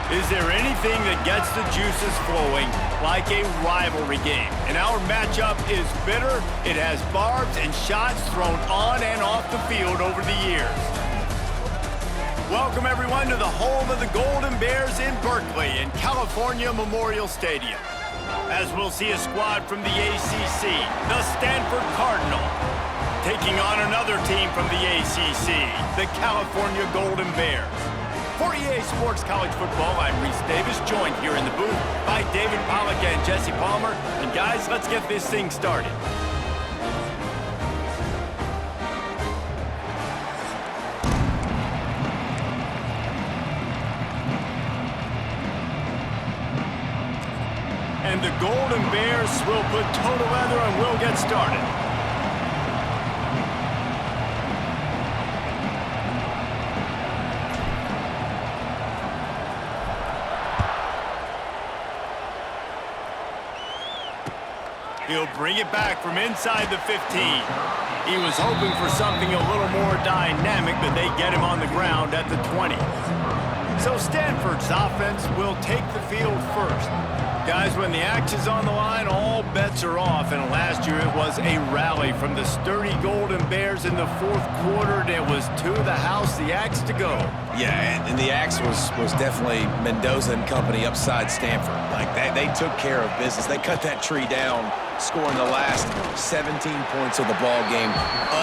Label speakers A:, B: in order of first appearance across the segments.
A: Is there anything that gets the juices flowing like a rivalry game? And our matchup is bitter. It has barbs and shots thrown on and off the field over the years. Welcome, everyone, to the home of the Golden Bears in Berkeley in California Memorial Stadium. As we'll see a squad from the ACC, the Stanford Cardinal, taking on another team from the ACC, the California Golden Bears. For EA Sports College Football, I'm Reese Davis, joined here in the booth by David Pollack and Jesse Palmer. And guys, let's get this thing started. And the Golden Bears will put toe to leather and we'll get started. He'll bring it back from inside the 15. He was hoping for something a little more dynamic, but they get him on the ground at the 20. So Stanford's offense will take the field first. Guys, when the axe is on the line, all bets are off. And last year it was a rally from the sturdy Golden Bears in the fourth quarter, and it was to the house, the axe to go.
B: Yeah, and the axe was definitely Mendoza and company upside Stanford. Like, they took care of business. They cut that tree down, scoring the last 17 points of the ball game.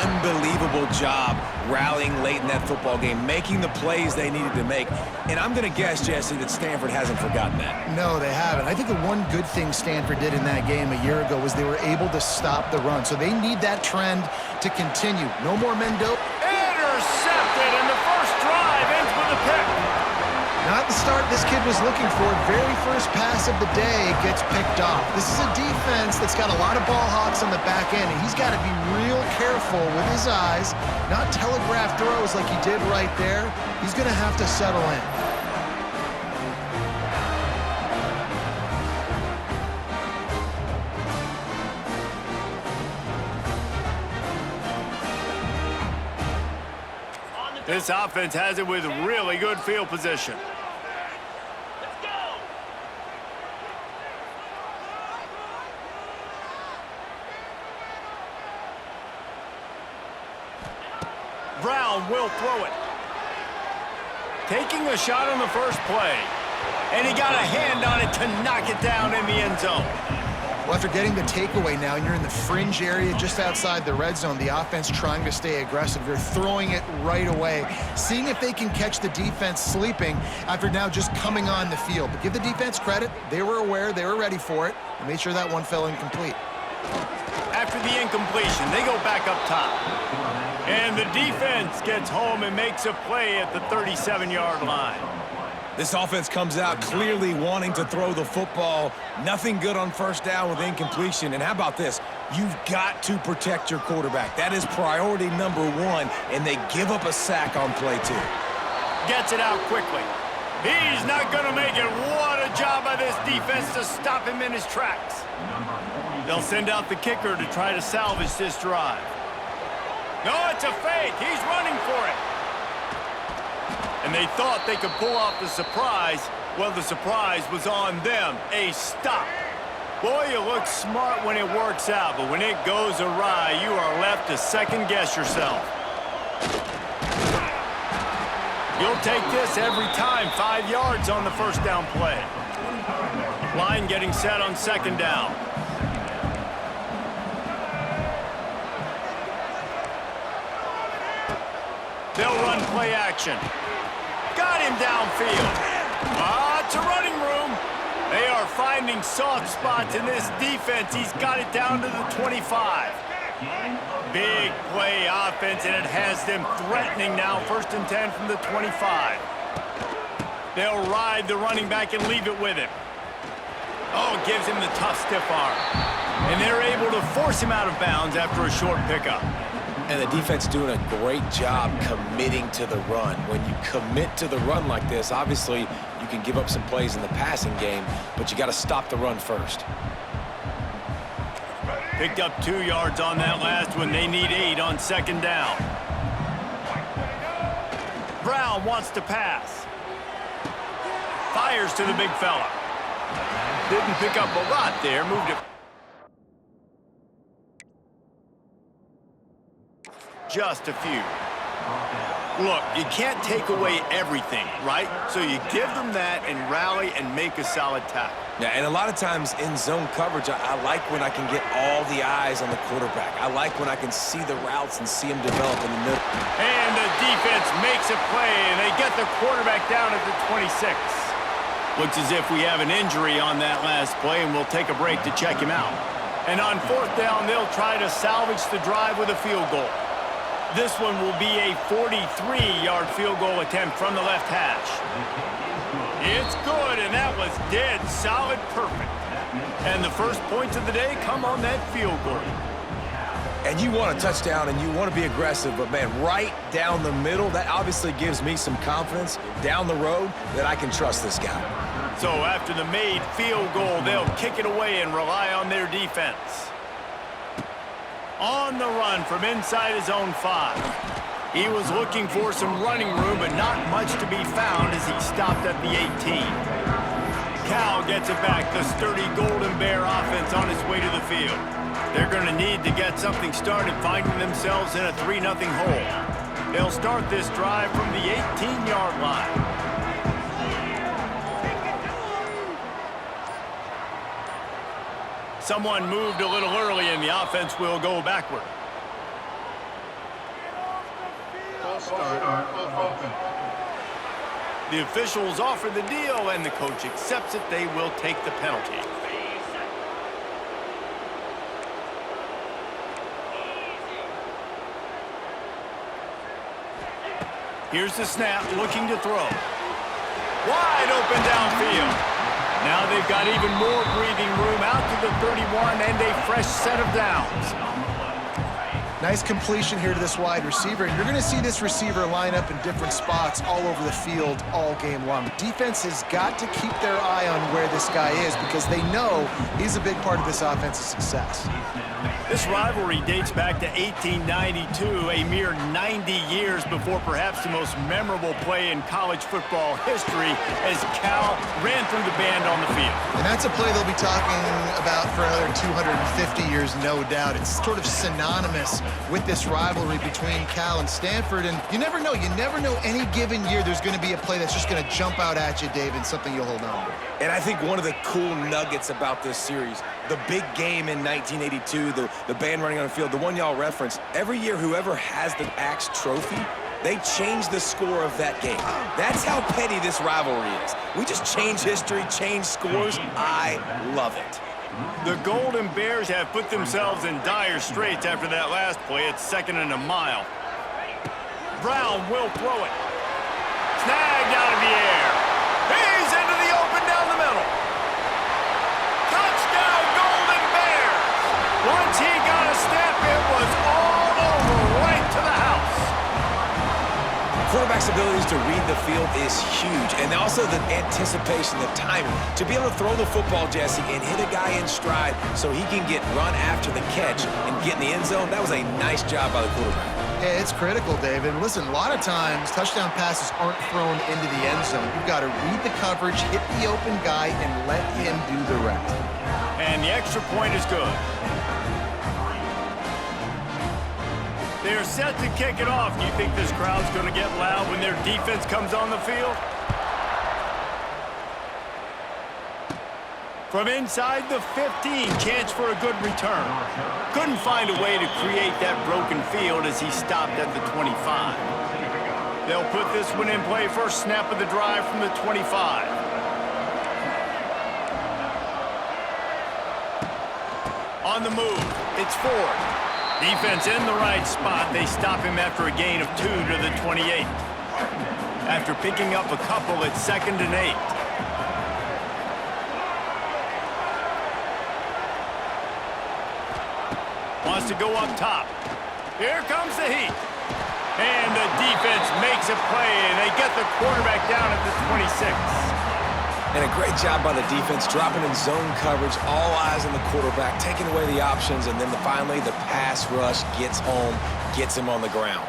B: Unbelievable job rallying late in that football game, making the plays they needed to make. And I'm going to guess, Jesse, that Stanford hasn't forgotten that.
C: No, they haven't. I think the one good thing Stanford did in that game a year ago was they were able to stop the run. So they need that trend to continue. No more Mendoza.
A: Intercepted, and the first drive ends with a pick.
C: Not the start this kid was looking for. Very first pass of the day gets picked off. This is a defense that's got a lot of ball hawks on the back end, and he's got to be real careful with his eyes, not telegraph throws like he did right there. He's going to have to settle in.
A: This offense has it with really good field position. Brown will throw it. Taking a shot on the first play. And he got a hand on it to knock it down in the end zone.
C: Well, after getting the takeaway now, and you're in the fringe area just outside the red zone, the offense trying to stay aggressive. They're throwing it right away, seeing if they can catch the defense sleeping after now just coming on the field. But give the defense credit. They were aware. They were ready for it. And made sure that one fell incomplete.
A: After the incompletion, they go back up top. And the defense gets home and makes a play at the 37-yard line.
B: This offense comes out clearly wanting to throw the football. Nothing good on first down with incompletion. And how about this? You've got to protect your quarterback. That is priority number one, and they give up a sack on play two.
A: Gets it out quickly. He's not going to make it. What a job by this defense to stop him in his tracks. They'll send out the kicker to try to salvage this drive. No, it's a fake. He's running for it. And they thought they could pull off the surprise. Well, the surprise was on them. A stop. Boy, you look smart when it works out, but when it goes awry, you are left to second-guess yourself. You'll take this every time. 5 yards on the first down play. Line getting set on second down. They'll run play action. Got him downfield. It's a running room. They are finding soft spots in this defense. He's got it down to the 25. Big play offense, and it has them threatening now. 1st and 10 from the 25. They'll ride the running back and leave it with him. Oh, it gives him the tough stiff arm. And they're able to force him out of bounds after a short pickup.
B: And the defense doing a great job committing to the run. When you commit to the run like this, obviously you can give up some plays in the passing game, but you got to stop the run first.
A: Picked up 2 yards on that last one. They need 8 on second down. Brown wants to pass. Fires to the big fella. Didn't pick up a lot there. Moved it. Just a few. Look, you can't take away everything, right? So you give them that and rally and make a solid tackle.
B: Yeah, and a lot of times in zone coverage, I like when I can get all the eyes on the quarterback. I like when I can see the routes and see them develop in the middle.
A: And the defense makes a play, and they get the quarterback down at the 26. Looks as if we have an injury on that last play, and we'll take a break to check him out. And on 4th down, they'll try to salvage the drive with a field goal. This one will be a 43-yard field goal attempt from the left hash. It's good, and that was dead solid perfect. And the first points of the day come on that field goal.
B: And you want a touchdown, and you want to be aggressive, but, man, right down the middle, that obviously gives me some confidence down the road that I can trust this guy.
A: So after the made field goal, they'll kick it away and rely on their defense. On the run from inside his own 5. He was looking for some running room, but not much to be found as he stopped at the 18. Cal gets it back, the sturdy Golden Bear offense on its way to the field. They're going to need to get something started, finding themselves in a 3-0 hole. They'll start this drive from the 18-yard line. Someone moved a little early, and the offense will go backward. The officials offer the deal, and the coach accepts it. They will take the penalty. Here's the snap, looking to throw. Wide open downfield. Now they've got even more breathing room out to the 31 and a fresh set of downs.
C: Nice completion here to this wide receiver. And you're going to see this receiver line up in different spots all over the field all game long. Defense has got to keep their eye on where this guy is because they know he's a big part of this offense's success.
A: This rivalry dates back to 1892, a mere 90 years before perhaps the most memorable play in college football history as Cal ran through the band on the field.
C: And that's a play they'll be talking about for another 250 years, no doubt. It's sort of synonymous with this rivalry between Cal and Stanford, and you never know. You never know any given year there's going to be a play that's just going to jump out at you, David, something you'll hold on to.
B: And I think one of the cool nuggets about this series, the big game in 1982, the band running on the field, the one y'all referenced, every year whoever has the Axe trophy, they change the score of that game. That's how petty this rivalry is. We just change history, change scores. I love it.
A: The Golden Bears have put themselves in dire straits after that last play. It's 2nd and a mile. Brown will throw it. Snagged out of the air. He's into the open down the middle. Touchdown, Golden Bears. Once he got a step, it was all over right to the house.
B: Quarterback quarterback's abilities to read the field is huge, and also the anticipation, the timing. To be able to throw the football, Jesse, and hit a guy in stride so he can get run after the catch and get in the end zone, that was a nice job by the quarterback.
C: Yeah, it's critical, David. Listen, a lot of times touchdown passes aren't thrown into the end zone. You've got to read the coverage, hit the open guy, and let him do the rest.
A: And the extra point is good. They're set to kick it off. Do you think this crowd's going to get loud when their defense comes on the field? From inside the 15, chance for a good return. Couldn't find a way to create that broken field as he stopped at the 25. They'll put this one in play first snap of the drive from the 25. On the move, it's Ford. Defense in the right spot. They stop him after a gain of 2 to the 28. After picking up a couple, it's 2nd and 8. Wants to go up top. Here comes the heat. And the defense makes a play, and they get the quarterback down at the 26.
B: And a great job by the defense, dropping in zone coverage, all eyes on the quarterback, taking away the options, and then finally the pass rush gets home, gets him on the ground.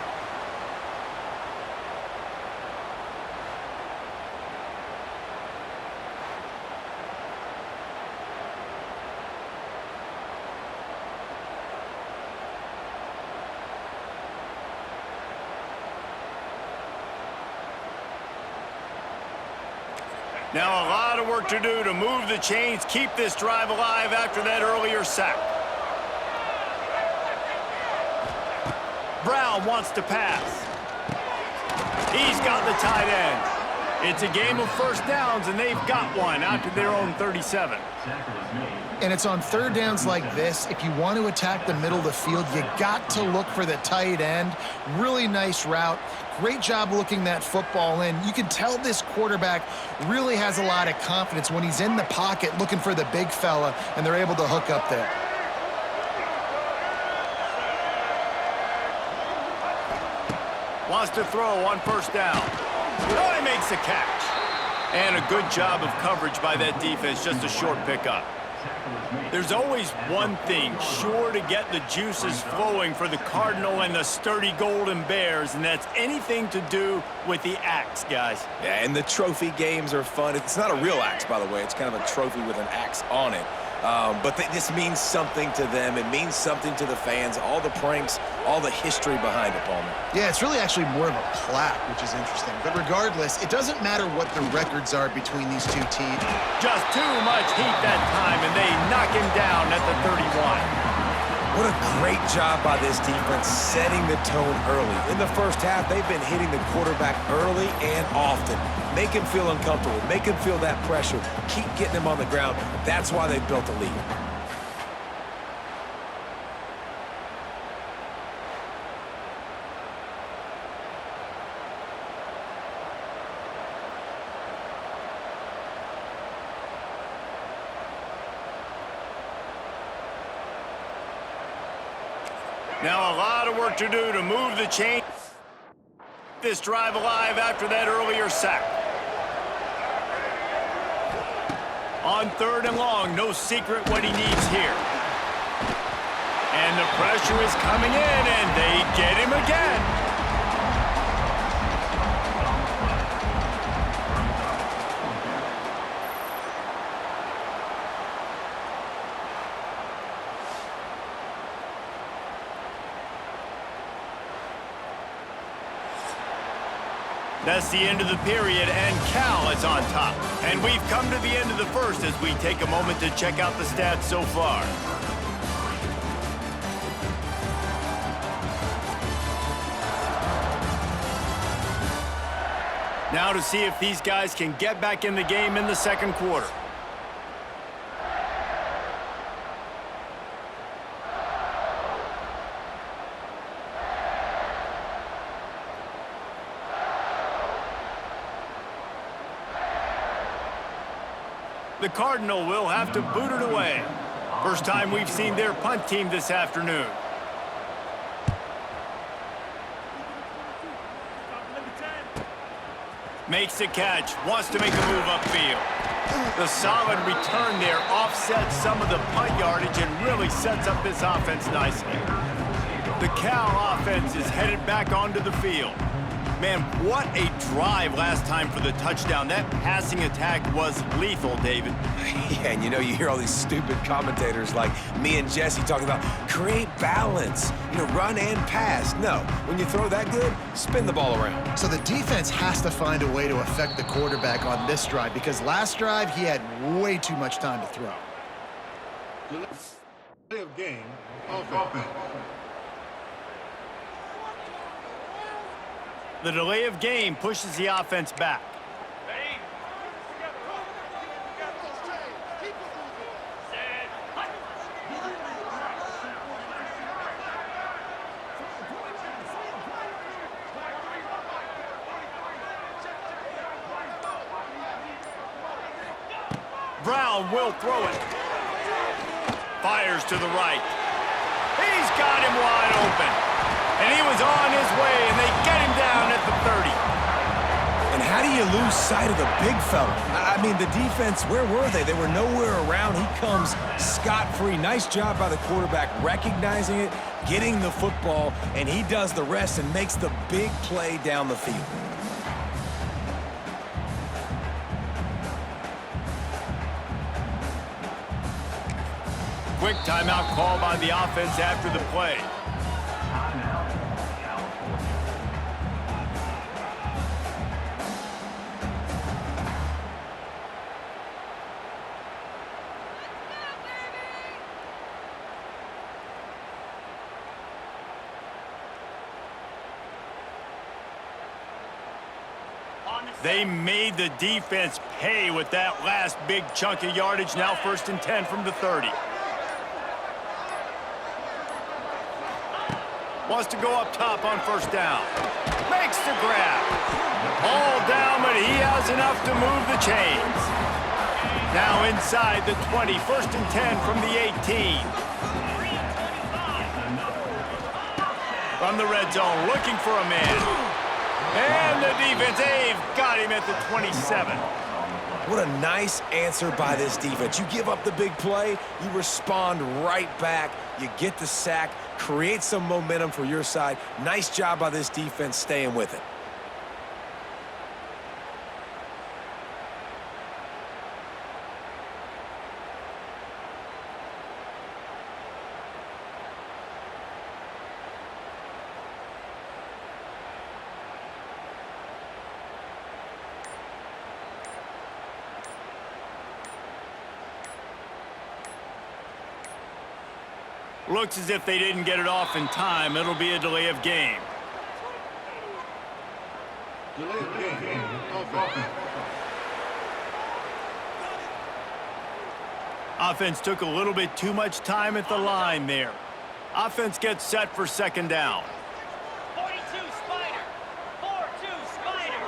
A: Now a lot of work to do to move the chains, keep this drive alive after that earlier sack. Brown wants to pass. He's got the tight end. It's a game of first downs, and they've got one out to their own 37.
C: And it's on third downs like this. If you want to attack the middle of the field, you got to look for the tight end. Really nice route. Great job looking that football in. You can tell this quarterback really has a lot of confidence when he's in the pocket looking for the big fella, and they're able to hook up there.
A: Wants to throw on first down. Oh, he makes the catch. And a good job of coverage by that defense, just a short pickup. There's always one thing sure to get the juices flowing for the Cardinal and the sturdy Golden Bears, and that's anything to do with the axe, guys.
B: Yeah, and the trophy games are fun. It's not a real axe, by the way. It's kind of a trophy with an axe on it. But this means something to them. It means something to the fans. All the pranks, all the history behind it, Palmer.
C: Yeah, it's really actually more of a plaque, which is interesting. But regardless, it doesn't matter what the records are between these two teams.
A: Just too much heat that time, and they knock him down at the 31.
B: What a great job by this defense setting the tone early. In the first half, they've been hitting the quarterback early and often. Make him feel uncomfortable. Make him feel that pressure. Keep getting him on the ground. That's why they've built a lead.
A: Now a lot of work to do to move the chain. This drive alive after that earlier sack. On 3rd and long, no secret what he needs here. And the pressure is coming in, and they get him again. That's the end of the period, and Cal is on top. And we've come to the end of the first as we take a moment to check out the stats so far. Now to see if these guys can get back in the game in the second quarter. The Cardinal will have to boot it away. First time we've seen their punt team this afternoon. Makes the catch, wants to make a move upfield. The solid return there offsets some of the punt yardage and really sets up this offense nicely. The Cal offense is headed back onto the field. Man, what a drive last time for the touchdown. That passing attack was lethal, David.
B: Yeah, and you know, you hear all these stupid commentators like me and Jesse talking about create balance, you know, run and pass. No, when you throw that good, spin the ball around.
C: So the defense has to find a way to affect the quarterback on this drive because last drive he had way too much time to throw.
D: Delay of game, offense.
A: The delay of game pushes the offense back. Brown will throw it. Fires to the right. He's got him wide open. And he was on his way, and they get him down at the 30.
B: And how do you lose sight of the big fella? I mean, the defense, where were they? They were nowhere around. He comes scot-free. Nice job by the quarterback recognizing it, getting the football, and he does the rest and makes the big play down the field.
A: Quick timeout call by the offense after the play. They made the defense pay with that last big chunk of yardage. Now 1st and 10 from the 30. Wants to go up top on 1st down. Makes the grab. All down, but he has enough to move the chains. Now inside the 20. 1st and 10 from the 18. From the red zone, looking for a man. And the defense, they've got him at the 27.
B: What a nice answer by this defense. You give up the big play, you respond right back, you get the sack, create some momentum for your side. Nice job by this defense staying with it.
A: Looks as if they didn't get it off in time. It'll be a delay of game.
D: Delay of game, offense.
A: Offense took a little bit too much time at the line there. Offense gets set for 2nd down.
E: 42 Spider. 4-2 Spider.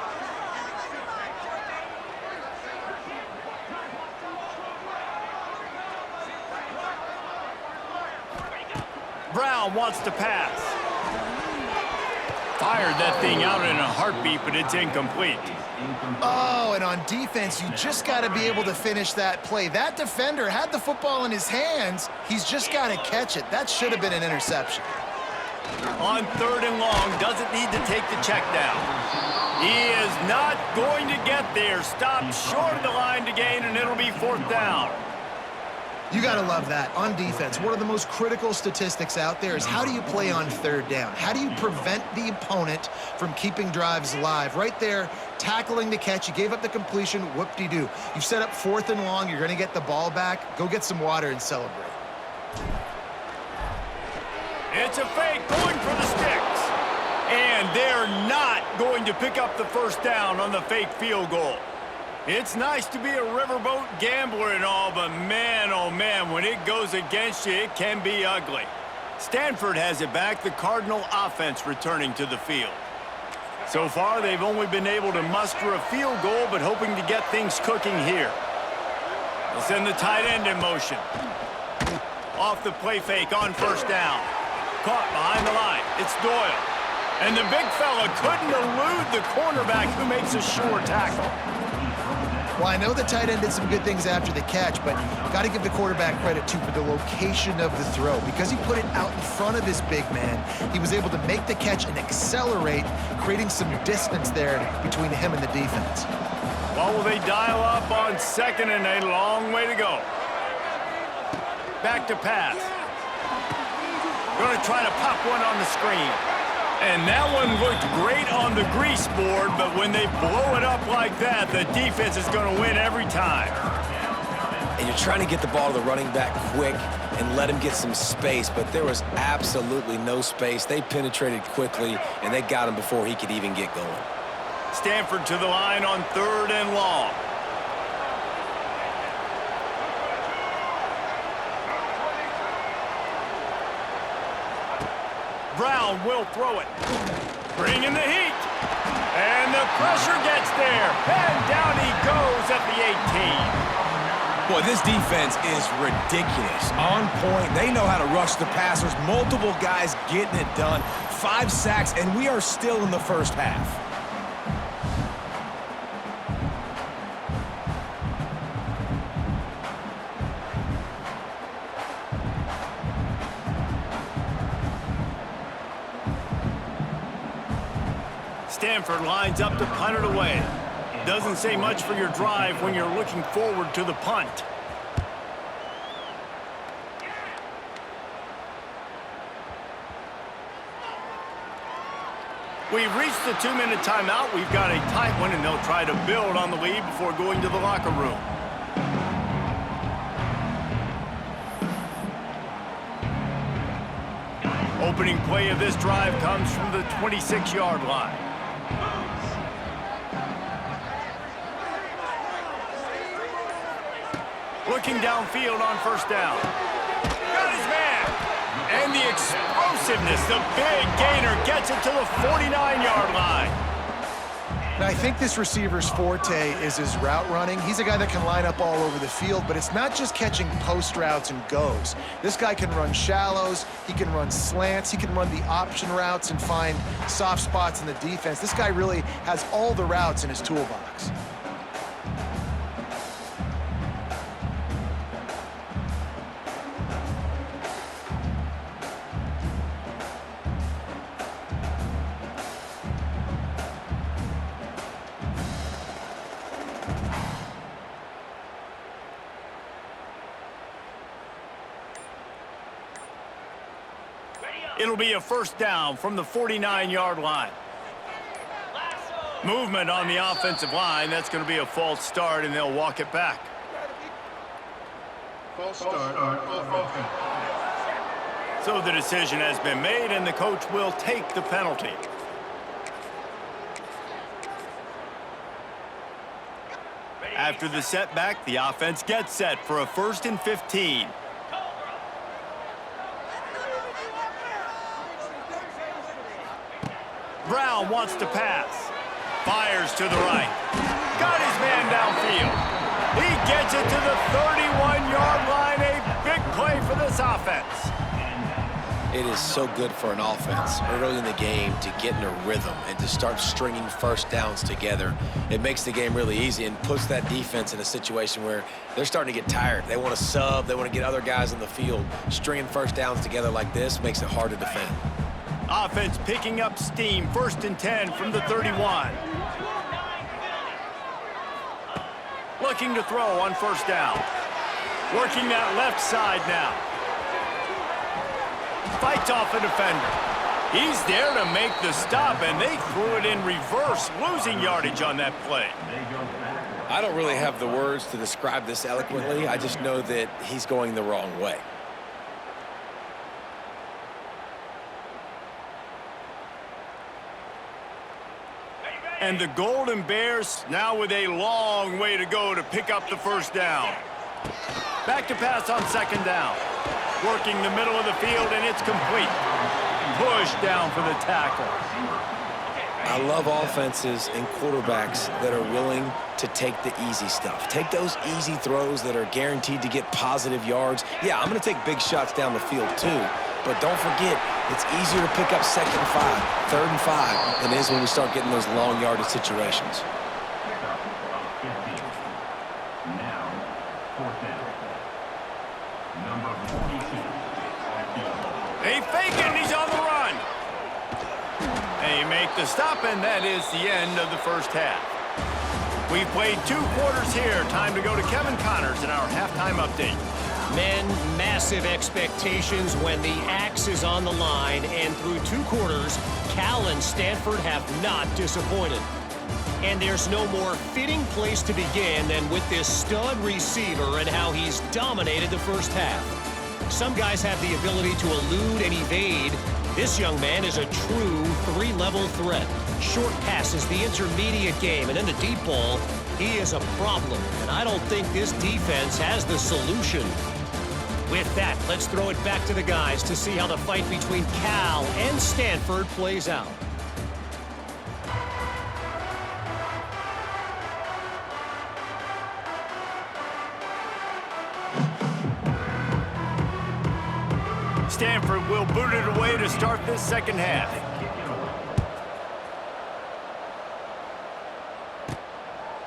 A: Brown wants to pass. Fired that thing out in a heartbeat, but it's incomplete.
C: Oh, and on defense, you just got to be able to finish that play. That defender had the football in his hands. He's just got to catch it. That should have been an interception.
A: On 3rd and long, doesn't need to take the check down. He is not going to get there. Stopped short of the line to gain, and it'll be 4th down.
C: You got to love that. On defense, one of the most critical statistics out there is how do you play on 3rd down? How do you prevent the opponent from keeping drives alive? Right there, tackling the catch. You gave up the completion. Whoop-de-doo. You've set up 4th and long. You're going to get the ball back. Go get some water and celebrate.
A: It's a fake going for the sticks. And they're not going to pick up the 1st down on the fake field goal. It's nice to be a riverboat gambler and all, but man, oh man, when it goes against you, it can be ugly. Stanford has it back, the Cardinal offense returning to the field. So far, they've only been able to muster a field goal, but hoping to get things cooking here. They'll send the tight end in motion. Off the play fake on 1st down. Caught behind the line. It's Doyle. And the big fella couldn't elude the cornerback who makes a sure tackle.
C: Well, I know the tight end did some good things after the catch, but got to give the quarterback credit, too, for the location of the throw. Because he put it out in front of his big man, he was able to make the catch and accelerate, creating some distance there between him and the defense.
A: Well, will they dial up on 2nd and a long way to go? Back to pass. Going to try to pop one on the screen. And that one looked great on the grease board, but when they blow it up like that, the defense is going to win every time.
B: And you're trying to get the ball to the running back quick and let him get some space, but there was absolutely no space. They penetrated quickly, and they got him before he could even get going.
A: Stanford to the line on 3rd and long. Brown will throw it. Bringing the heat. And the pressure gets there. And down he goes at the 18.
B: Boy, this defense is ridiculous. On point. They know how to rush the passers. Multiple guys getting it done. 5 sacks, and we are still in the first half.
A: Stanford lines up to punt it away. Doesn't say much for your drive when you're looking forward to the punt. We've reached the 2-minute timeout. We've got a tight one, and they'll try to build on the lead before going to the locker room. Opening play of this drive comes from the 26-yard line. Looking downfield on 1st down. Got his man. And the explosiveness, the big gainer gets it to the 49-yard line.
C: Now, I think this receiver's forte is his route running. He's a guy that can line up all over the field, but it's not just catching post routes and goes. This guy can run shallows, he can run slants, he can run the option routes and find soft spots in the defense. This guy really has all the routes in his toolbox.
A: It'll be a 1st down from the 49-yard line. Movement on the offensive line. That's going to be a false start, and they'll walk it back.
D: False start on offense.
A: So the decision has been made, and the coach will take the penalty. After the setback, the offense gets set for a 1st and 15. Brown wants to pass. Fires to the right. Got his man downfield. He gets it to the 31-yard line. A big play for this offense.
B: It is so good for an offense early in the game to get in a rhythm and to start stringing 1st downs together. It makes the game really easy and puts that defense in a situation where they're starting to get tired. They want to sub. They want to get other guys in the field. Stringing 1st downs together like this makes it hard to defend.
A: Offense picking up steam. 1st and 10 from the 31. Looking to throw on 1st down. Working that left side now. Fights off a defender. He's there to make the stop, and they threw it in reverse, losing yardage on that play.
B: I don't really have the words to describe this eloquently. I just know that he's going the wrong way.
A: And the Golden Bears now with a long way to go to pick up the 1st down. Back to pass on 2nd down. Working the middle of the field, and it's complete. Push down for the tackle.
B: I love offenses and quarterbacks that are willing to take the easy stuff. Take those easy throws that are guaranteed to get positive yards. Yeah, I'm going to take big shots down the field too, but don't forget, It's easier to pick up 2nd and 5, 3rd and 5 than it is when we start getting those long yardage situations.
D: Now, 4th down. Number 42.
A: They fake it, and he's on the run. They make the stop, and that is the end of the first half. We've played 2 quarters here. Time to go to Kevin Connors in our halftime update.
F: Men, massive expectations when the axe is on the line, and through 2 quarters, Cal and Stanford have not disappointed. And there's no more fitting place to begin than with this stud receiver and how he's dominated the first half. Some guys have the ability to elude and evade. This young man is a true 3-level threat. Short passes, the intermediate game, and then the deep ball, he is a problem. And I don't think this defense has the solution. With that, let's throw it back to the guys to see how the fight between Cal and Stanford plays out.
A: Stanford will boot it away to start this second half.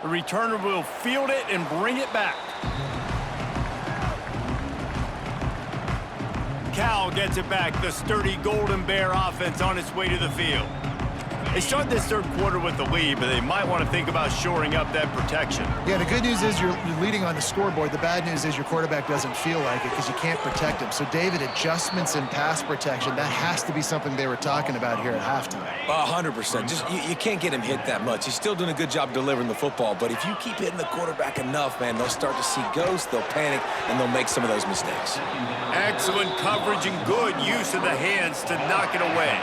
A: The returner will field it and bring it back. Cal gets it back. The sturdy Golden Bear offense on its way to the field. They start this third quarter with the lead, but they might want to think about shoring up that protection.
C: Yeah, the good news is you're leading on the scoreboard. The bad news is your quarterback doesn't feel like it because you can't protect him. So, David, adjustments in pass protection, that has to be something they were talking about here at halftime.
B: 100%. Just you can't get him hit that much. He's still doing a good job delivering the football, but if you keep hitting the quarterback enough, man, they'll start to see ghosts, they'll panic, and they'll make some of those mistakes.
A: Excellent coverage and good use of the hands to knock it away.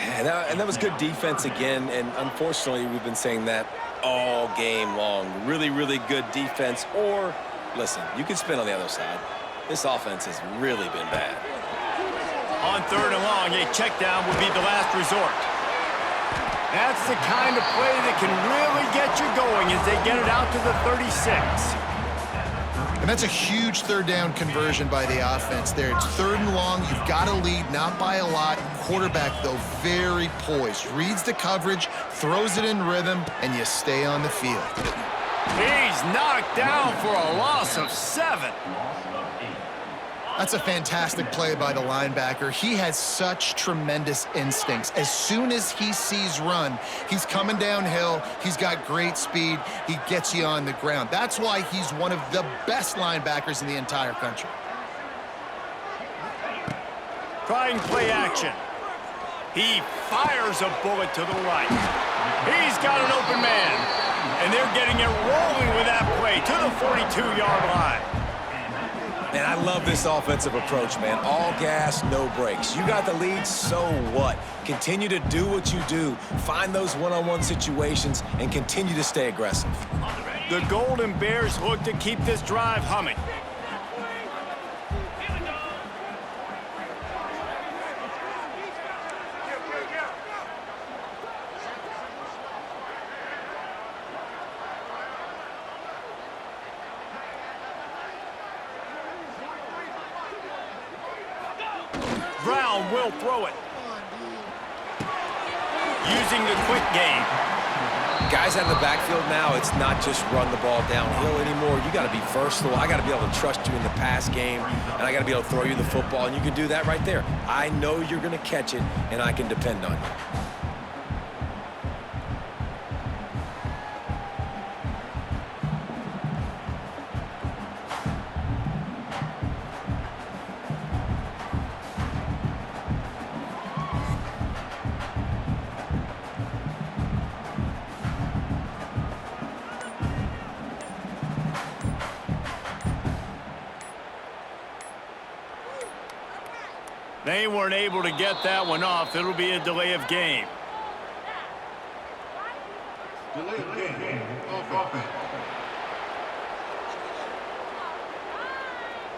B: And that was good defense again, and unfortunately, we've been saying that all game long. Really, really good defense, or, listen, you can spin on the other side. This offense has really been bad.
A: On 3rd and long, a check down would be the last resort. That's the kind of play that can really get you going as they get it out to the 36.
C: And that's a huge 3rd down conversion by the offense there. It's 3rd and long. You've got to lead, not by a lot. Quarterback, though, very poised. Reads the coverage, throws it in rhythm, and you stay on the field.
A: He's knocked down for a loss of 7.
C: That's a fantastic play by the linebacker. He has such tremendous instincts. As soon as he sees run, he's coming downhill. He's got great speed. He gets you on the ground. That's why he's one of the best linebackers in the entire country.
A: Trying play action. He fires a bullet to the right. He's got an open man. And they're getting it rolling with that play to the 42-yard line.
B: Man, I love this offensive approach, man. All gas, no brakes. You got the lead, so what? Continue to do what you do. Find those one-on-one situations and continue to stay aggressive.
A: The Golden Bears look to keep this drive humming. Brown will throw it. Using the quick game.
B: Guys out of the backfield now, it's not just run the ball downhill anymore. You got to be versatile. I got to be able to trust you in the pass game, and I got to be able to throw you the football, and you can do that right there. I know you're going to catch it, and I can depend on you.
A: They weren't able to get that one off. It'll be a delay of game.
D: Delay of game. Offense.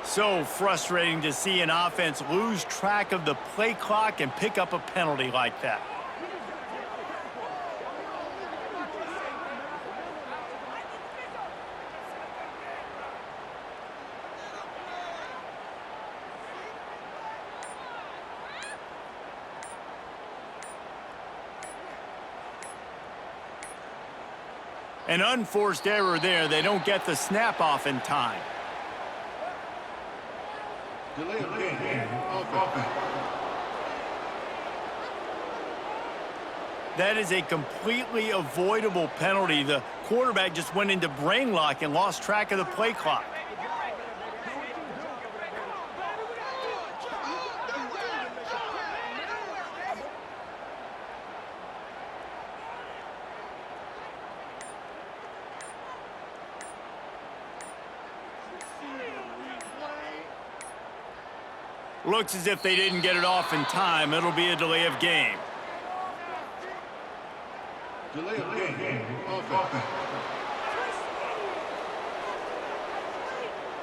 A: So frustrating to see an offense lose track of the play clock and pick up a penalty like that. An unforced error there. They don't get the snap off in time.
D: Delay of game of offense.
A: That is a completely avoidable penalty. The quarterback just went into brain lock and lost track of the play clock. Looks as if they didn't get it off in time. It'll be a delay of game.
D: Delay of game of offense.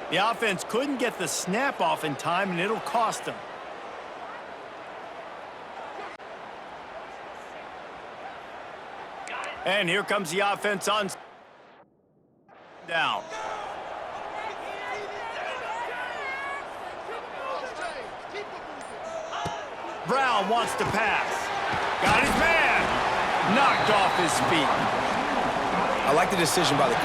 A: The offense couldn't get the snap off in time, and it'll cost them. And here comes the offense on down. Brown wants to pass. Got his man. Knocked off his feet.
B: I like the decision by the